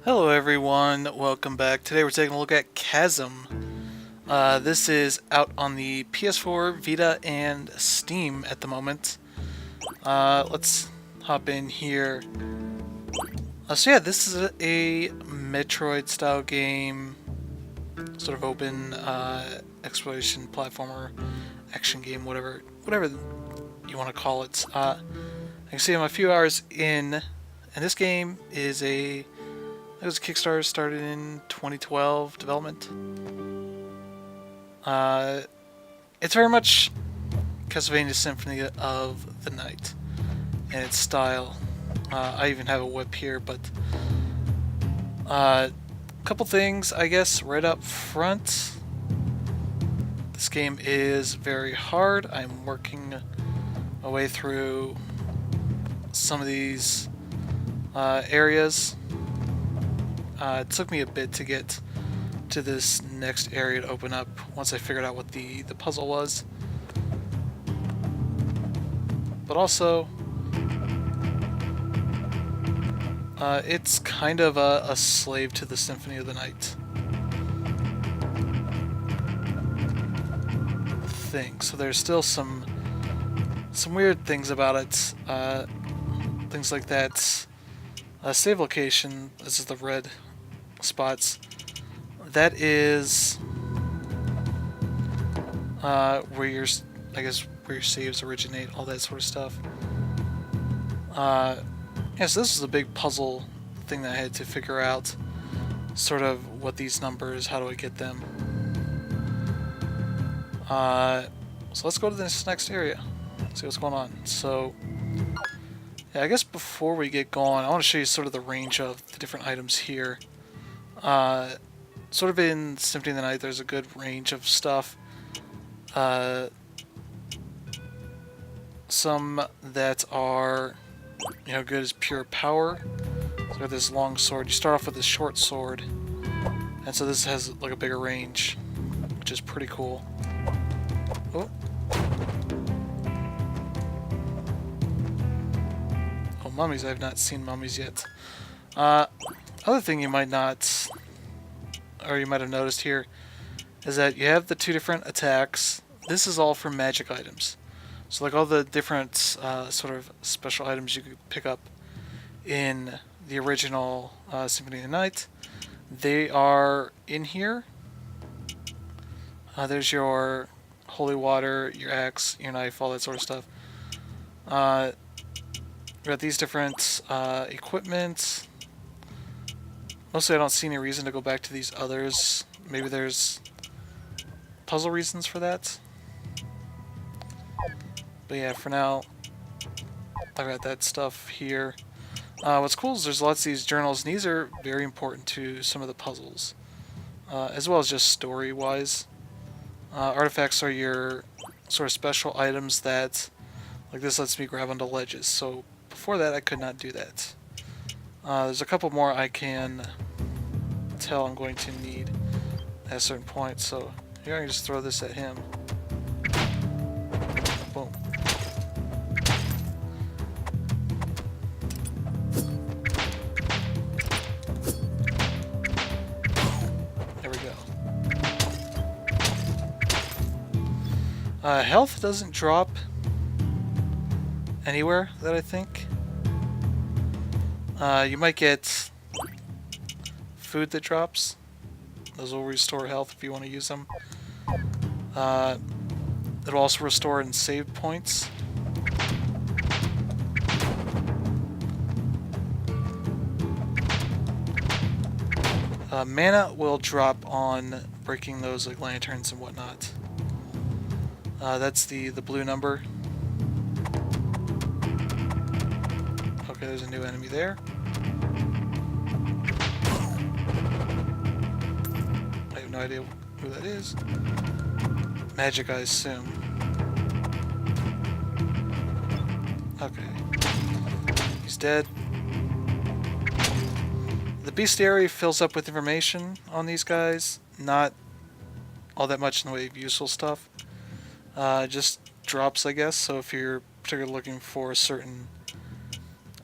Hello everyone, welcome back. Today we're taking a look at Chasm. This is out on the PS4, Vita, and Steam at the moment. Let's hop in here. So yeah, this is a Metroid style game, sort of open exploration platformer, action game, whatever you want to call it. I can see I'm a few hours in, and this game is it was a Kickstarter started in 2012 development. Uh, it's very much Castlevania Symphony of the Night in its style. I even have a whip here, but a couple things, I guess, right up front. This game is very hard. I'm working my way through some of these areas. It took me a bit to get to this next area to open up once I figured out what the puzzle was. But also, it's kind of a slave to the Symphony of the Night thing. So there's still some weird things about it. Things like that. Save location. This is the red spots. That is where your, I guess, where your saves originate, all that sort of stuff. Yes, this is a big puzzle thing that I had to figure out. Sort of what these numbers, how do I get them? So let's go to this next area. See what's going on. So, yeah, I guess before we get going, I want to show you sort of the range of the different items here. Sort of in Symphony of the Night, there's a good range of stuff. Some that are, good as pure power. So got this long sword. You start off with this short sword, and so this has like a bigger range, which is pretty cool. Oh. Oh, mummies! I've not seen mummies yet. Other thing you might not, or you might have noticed here, is that you have the two different attacks. This is all for magic items. So like all the different sort of special items you could pick up in the original Symphony of the Night, they are in here. There's your holy water, your axe, your knife, all that sort of stuff. We got these different equipment. Mostly I don't see any reason to go back to these others. Maybe there's puzzle reasons for that. But yeah, for now, I've got that stuff here. What's cool is there's lots of these journals, and these are very important to some of the puzzles, as well as just story-wise. Artifacts are your sort of special items that, like this lets me grab onto ledges, so before that I could not do that. There's a couple more I can tell I'm going to need at a certain point, so here I can just throw this at him. Boom. There we go. Health doesn't drop anywhere that I think. You might get food that drops. Those will restore health if you want to use them. It'll also restore in save points. Mana will drop on breaking those like lanterns and whatnot. That's the blue number. Okay, there's a new enemy there. I have no idea who that is. Magic, I assume. Okay. He's dead. The bestiary fills up with information on these guys. Not all that much in the way of useful stuff. Just drops, I guess. So if you're particularly looking for certain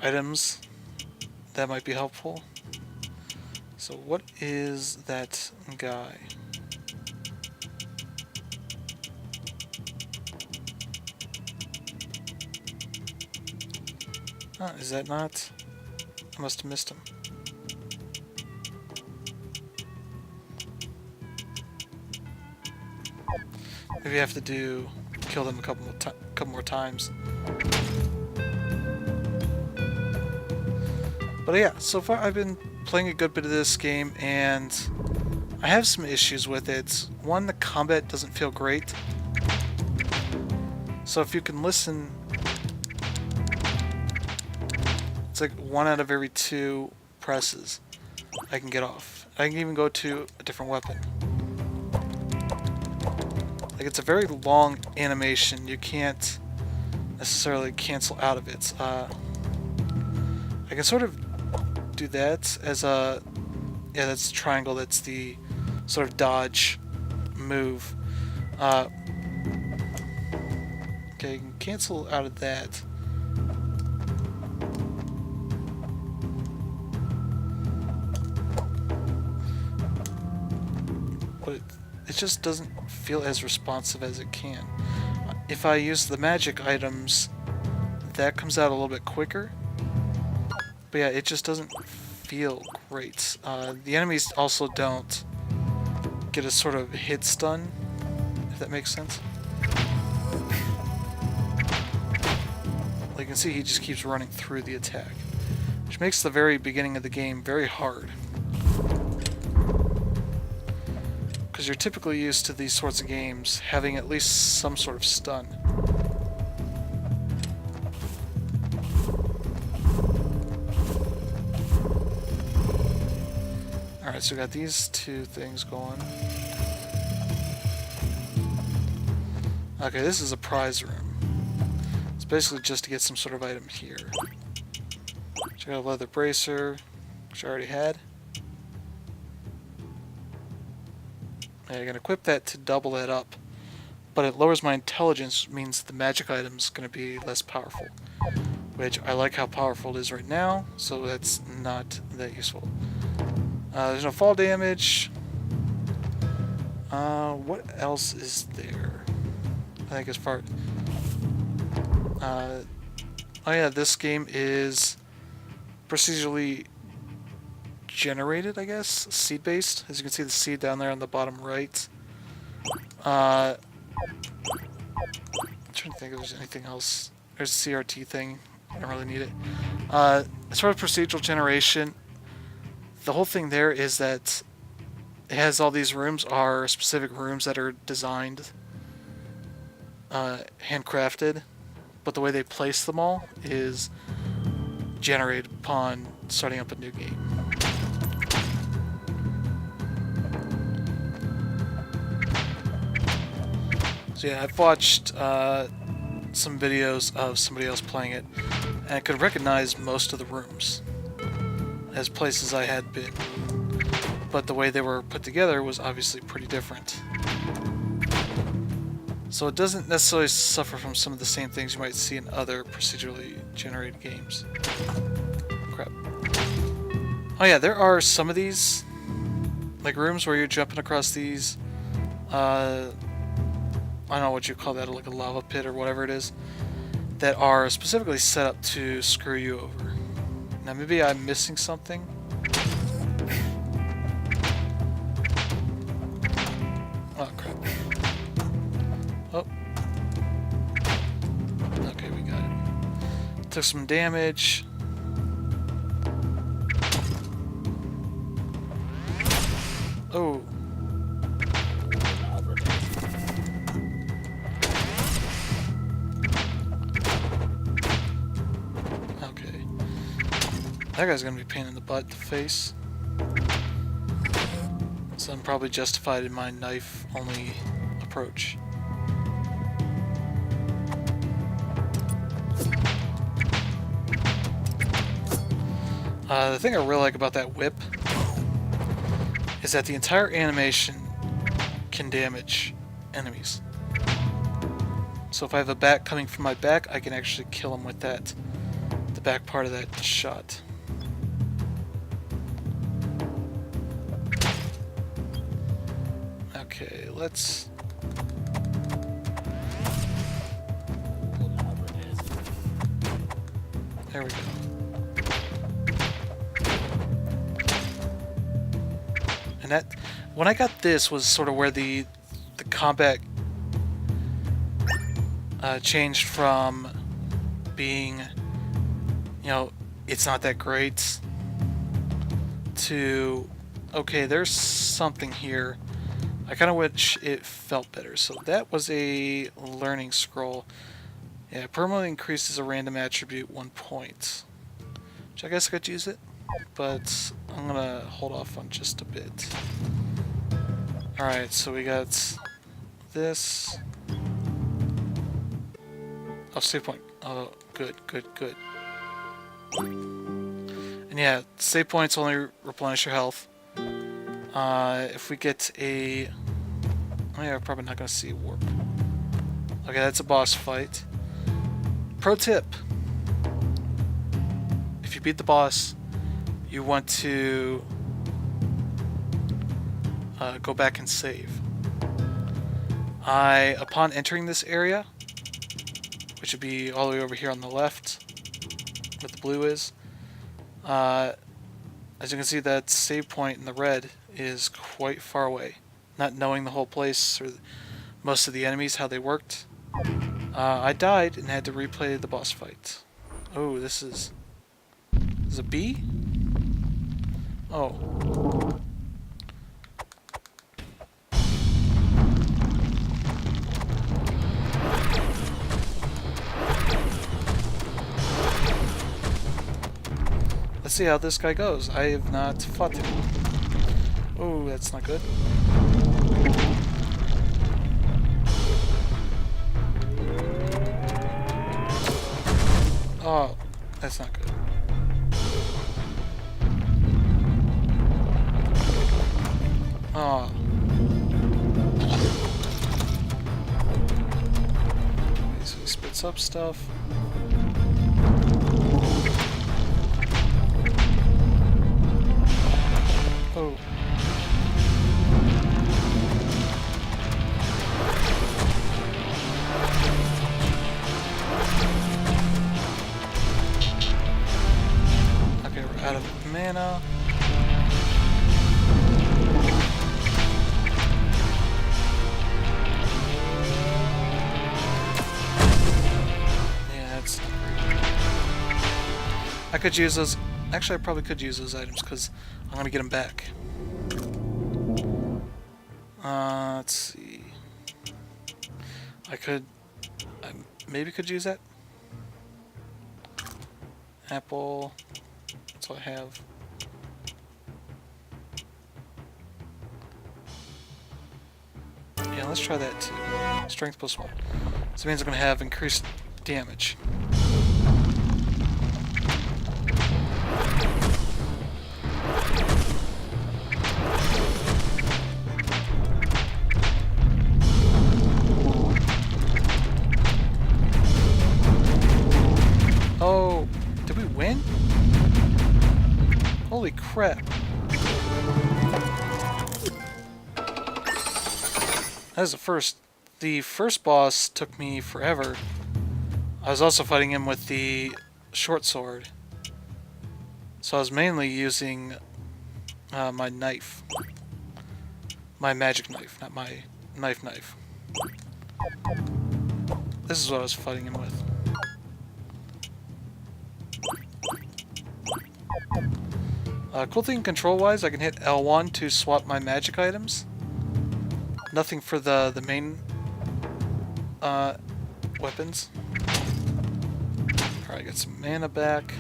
items, that might be helpful. So what is that guy? Is that not? I must have missed him. Maybe I have to kill them a couple more times. But yeah, so far I've been playing a good bit of this game, and I have some issues with it. One, the combat doesn't feel great. So if you can listen, it's like 1 out of every 2 presses I can get off. I can even go to a different weapon. Like, it's a very long animation. You can't necessarily cancel out of it. I can sort of do that as a... Yeah, that's triangle. That's the sort of dodge move. Okay, you can cancel out of that. But it just doesn't feel as responsive as it can. If I use the magic items, that comes out a little bit quicker. But yeah, it just doesn't feel great. The enemies also don't get a sort of hit stun, if that makes sense. Like you can see, he just keeps running through the attack, which makes the very beginning of the game very hard. Because you're typically used to these sorts of games having at least some sort of stun. Alright, so we got these 2 things going. Okay, this is a prize room. It's basically just to get some sort of item here. So I got a leather bracer, which I already had. And I can equip that to double that up. But it lowers my intelligence, means the magic item's going to be less powerful. Which I like how powerful it is right now, so that's not that useful. There's no fall damage. What else is there? I think as far... oh yeah, this game is procedurally generated, I guess? Seed-based. As you can see the seed down there on the bottom right. I'm trying to think if there's anything else. There's a CRT thing. I don't really need it. As far as procedural generation, the whole thing there is that it has all these rooms are specific rooms that are designed, handcrafted, but the way they place them all is generated upon starting up a new game. So yeah, I've watched some videos of somebody else playing it, and I could recognize most of the rooms as places I had been, but the way they were put together was obviously pretty different. So it doesn't necessarily suffer from some of the same things you might see in other procedurally generated games. Crap. Oh yeah, there are some of these, like rooms where you're jumping across these, I don't know what you call that, like a lava pit or whatever it is, that are specifically set up to screw you over. Now maybe I'm missing something. Oh crap. Oh. Okay, we got it. Took some damage. Oh. That guy's gonna be a pain in the butt to face. So I'm probably justified in my knife-only approach. The thing I really like about that whip is that the entire animation can damage enemies. So if I have a bat coming from my back, I can actually kill him with that, the back part of that shot. Okay, let's... There we go. And that... When I got this was sort of where the combat changed from being, you know, it's not that great, to, okay, there's something here. I kind of wish it felt better. So that was a learning scroll. Yeah, permanently increases a random attribute 1 point. Which I guess I could use it, but I'm gonna hold off on just a bit. Alright, so we got this. Oh, save point. Oh, good, good, good. And yeah, save points only replenish your health. If we get a... Oh yeah, we're probably not going to see a warp. Okay, that's a boss fight. Pro tip. If you beat the boss, you want to go back and save. Upon entering this area, which would be all the way over here on the left, where the blue is, as you can see, that save point in the red is quite far away. Not knowing the whole place or most of the enemies, how they worked, I died and had to replay the boss fight. Oh, this is a bee? Oh. Let's see how this guy goes. I have not fought him. Oh, that's not good. Oh, that's not good. Oh. Okay, so he spits up stuff. Oh. Okay, we're out of mana. Yeah, that's not great. I could use those. Actually, I probably could use those items because I'm gonna get them back. Let's see. I maybe could use that. Apple. That's all I have. Yeah, let's try that too. Strength +1. So it means I'm gonna have increased damage. Oh, did we win? Holy crap. That was the first. The first boss took me forever. I was also fighting him with the short sword. So I was mainly using my knife. My magic knife, not my knife. This is what I was fighting him with. Cool thing control-wise, I can hit L1 to swap my magic items. Nothing for the main weapons. Alright, get some mana back.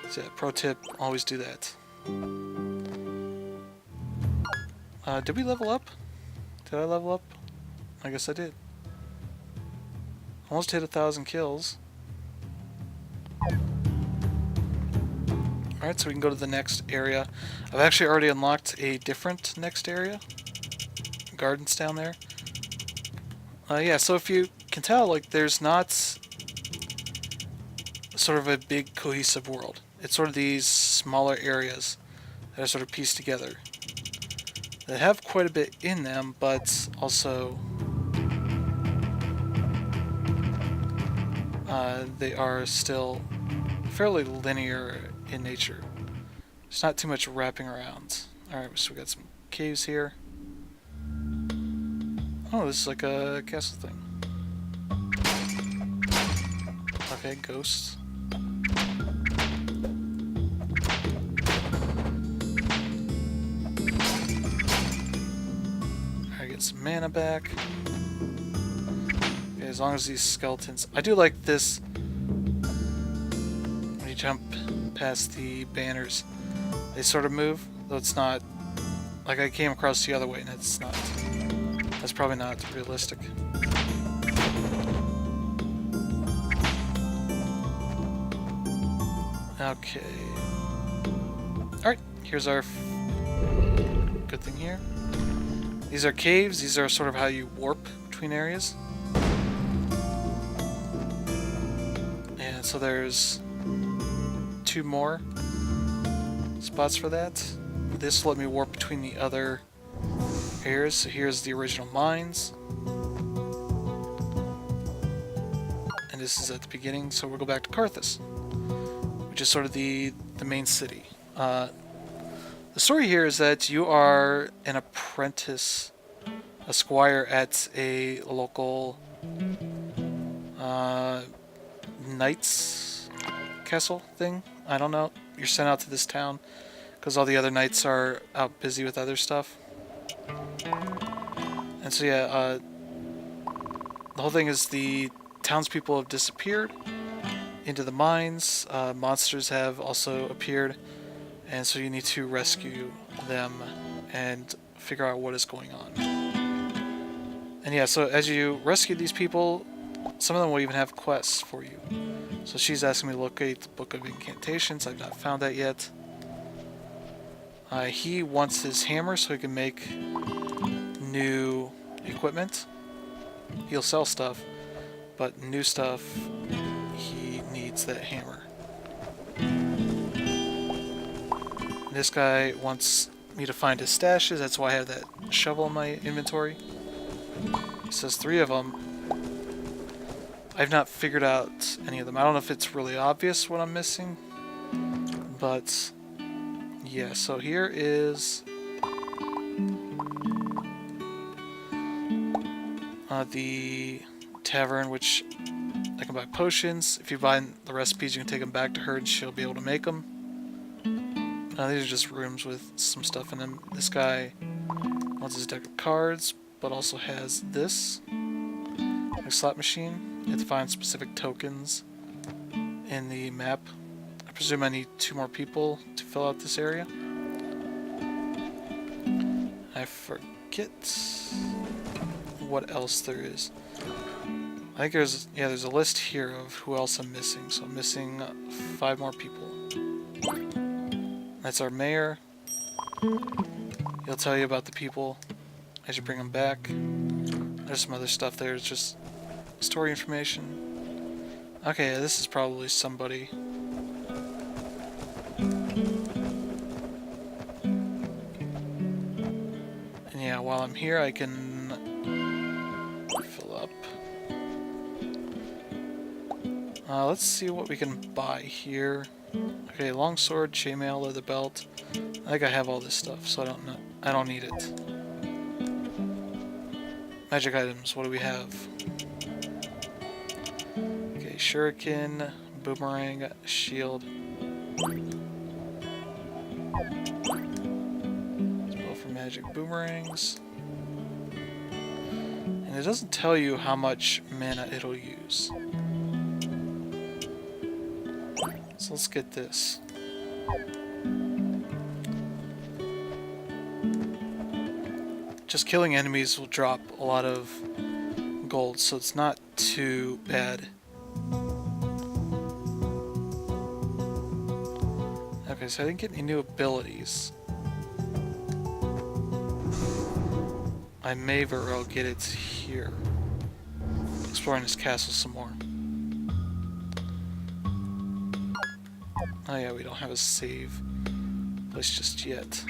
So yeah, pro tip, always do that. Did we level up? Did I level up? I guess I did. Almost hit 1,000 kills. Alright, so we can go to the next area. I've actually already unlocked a different next area. Gardens down there. Yeah, so if you can tell, like, there's not sort of a big cohesive world. It's sort of these smaller areas that are sort of pieced together. They have quite a bit in them, but also they are still fairly linear in nature. There's not too much wrapping around. Alright, so we got some caves here. Oh, this is like a castle thing. Okay, ghosts. Alright, get some mana back. Okay, as long as these skeletons... I do like this... when you jump past the banners, they sort of move, though it's not... like I came across the other way and it's not... that's probably not realistic. Okay. Alright, here's our good thing here. These are caves. These are sort of how you warp between areas. And so there's 2 more spots for that. This will let me warp between the other areas. So here's the original mines. And this is at the beginning, so we'll go back to Carthus, which is sort of the main city. The story here is that you are an apprentice, a squire at a local knights castle thing. I don't know. You're sent out to this town because all the other knights are out busy with other stuff. And so yeah, the whole thing is the townspeople have disappeared into the mines. Monsters have also appeared, and so you need to rescue them and figure out what is going on. And yeah, so as you rescue these people, some of them will even have quests for you. So she's asking me to locate the Book of Incantations. I've not found that yet. He wants his hammer so he can make new equipment. He'll sell stuff, but new stuff, he needs that hammer. This guy wants me to find his stashes. That's why I have that shovel in my inventory. He says 3 of them. I've not figured out any of them. I don't know if it's really obvious what I'm missing, but yeah, so here is the tavern, which I can buy potions. If you buy the recipes, you can take them back to her and she'll be able to make them. These are just rooms with some stuff in them. This guy wants his deck of cards, but also has this, like slot machine. You have to find specific tokens in the map. I presume I need 2 more people to fill out this area. I forget what else there is. I think there's a list here of who else I'm missing. So I'm missing 5 more people. That's our mayor. He'll tell you about the people as you bring them back. There's some other stuff there. It's just story information. Okay, this is probably somebody. And yeah, while I'm here, I can fill up. Let's see what we can buy here. Okay, longsword, chainmail, leather belt. I think I have all this stuff, so I don't need it. Magic items, what do we have? Okay, shuriken, boomerang, shield. Spell for magic boomerangs. And it doesn't tell you how much mana it'll use. So let's get this. Just killing enemies will drop a lot of gold, so it's not too bad. Okay, so I didn't get any new abilities. I may very well get it here. Exploring this castle some more. Oh yeah, we don't have a save place just yet.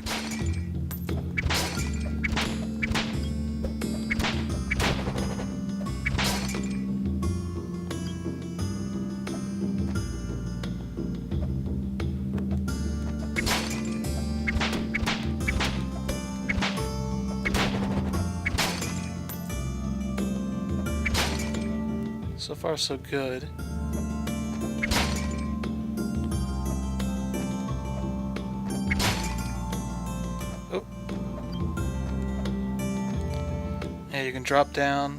So far, so good. Oh. Yeah, you can drop down.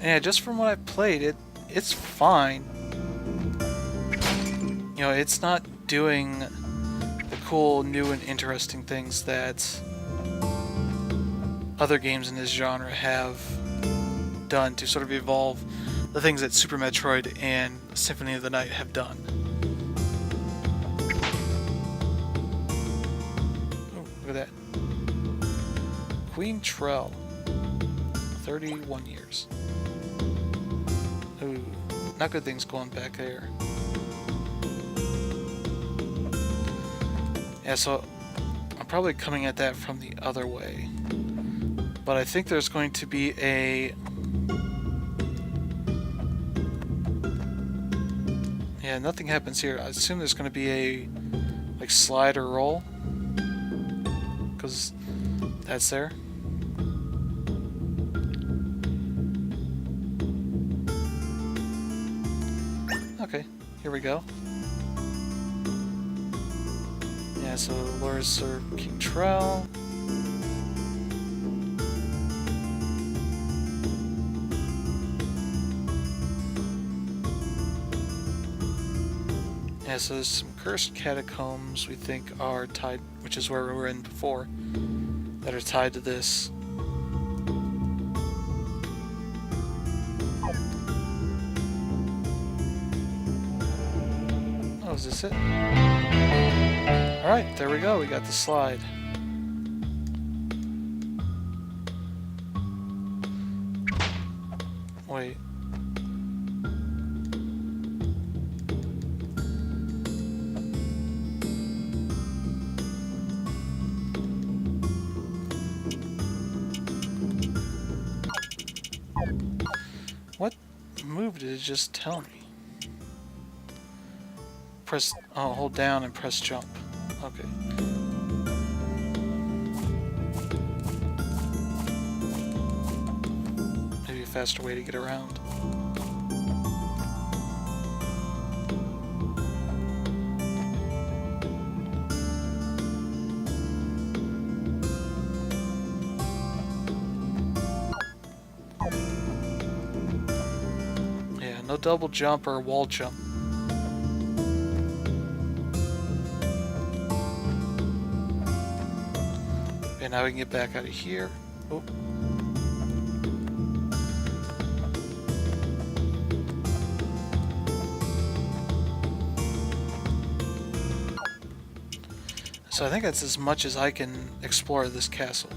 Yeah, just from what I've played, it's fine. You know, it's not doing the cool, new, and interesting things that other games in this genre have done to sort of evolve the things that Super Metroid and Symphony of the Night have done. Oh, look at that. Queen Trell. 31 years. Ooh, not good things going back there. Yeah, so I'm probably coming at that from the other way. But I think there's going to be a... Yeah, nothing happens here. I assume there's going to be a, like, slide or roll. Because that's there. Okay, here we go. Yeah, so lures Sir King Trell. Yeah, so there's some cursed catacombs we think are tied, which is where we were in before, that are tied to this. Oh, is this it? Alright, there we go, we got the slide. Wait. What move did it just tell me? Press, oh, hold down and press jump. Okay. Maybe a faster way to get around. Yeah, no double jump or wall jump. Okay, now we can get back out of here. Oh. So I think that's as much as I can explore this castle.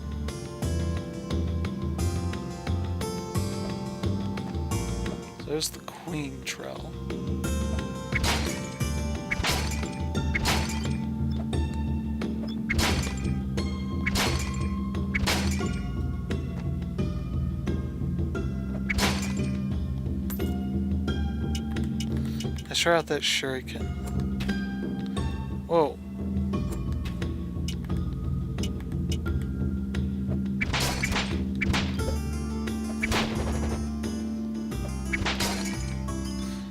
So there's the Queen Trell. Let's try out that shuriken. Whoa.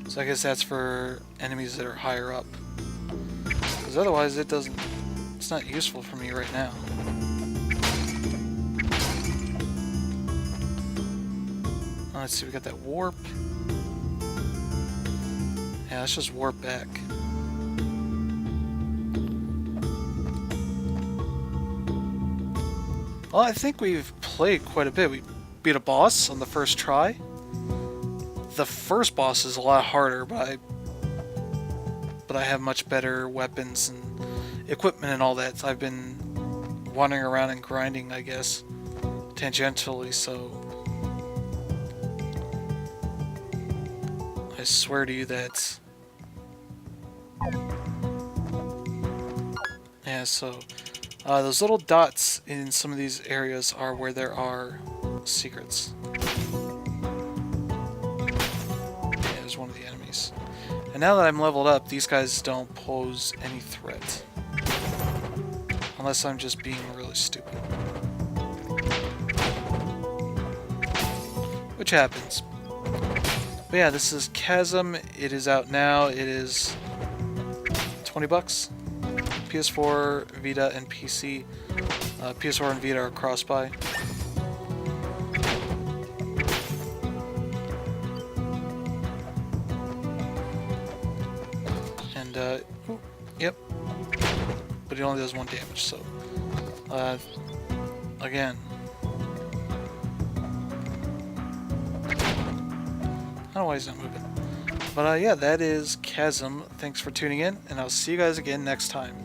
So I guess that's for enemies that are higher up. Because otherwise it's not useful for me right now. Let's see, we got that warp. Yeah, let's just warp back. Well, I think we've played quite a bit. We beat a boss on the first try. The first boss is a lot harder, but I have much better weapons and equipment and all that. So I've been wandering around and grinding, I guess, tangentially, so I swear to you that so those little dots in some of these areas are where there are secrets. Yeah, there's one of the enemies. And now that I'm leveled up, these guys don't pose any threat. Unless I'm just being really stupid. Which happens. But yeah, this is Chasm. It is out now. It is $20. PS4, Vita, and PC. PS4 and Vita are cross-buy. And, ooh, yep. But it only does 1 damage, so... again... I don't know why he's not moving. But yeah, that is Chasm. Thanks for tuning in, and I'll see you guys again next time.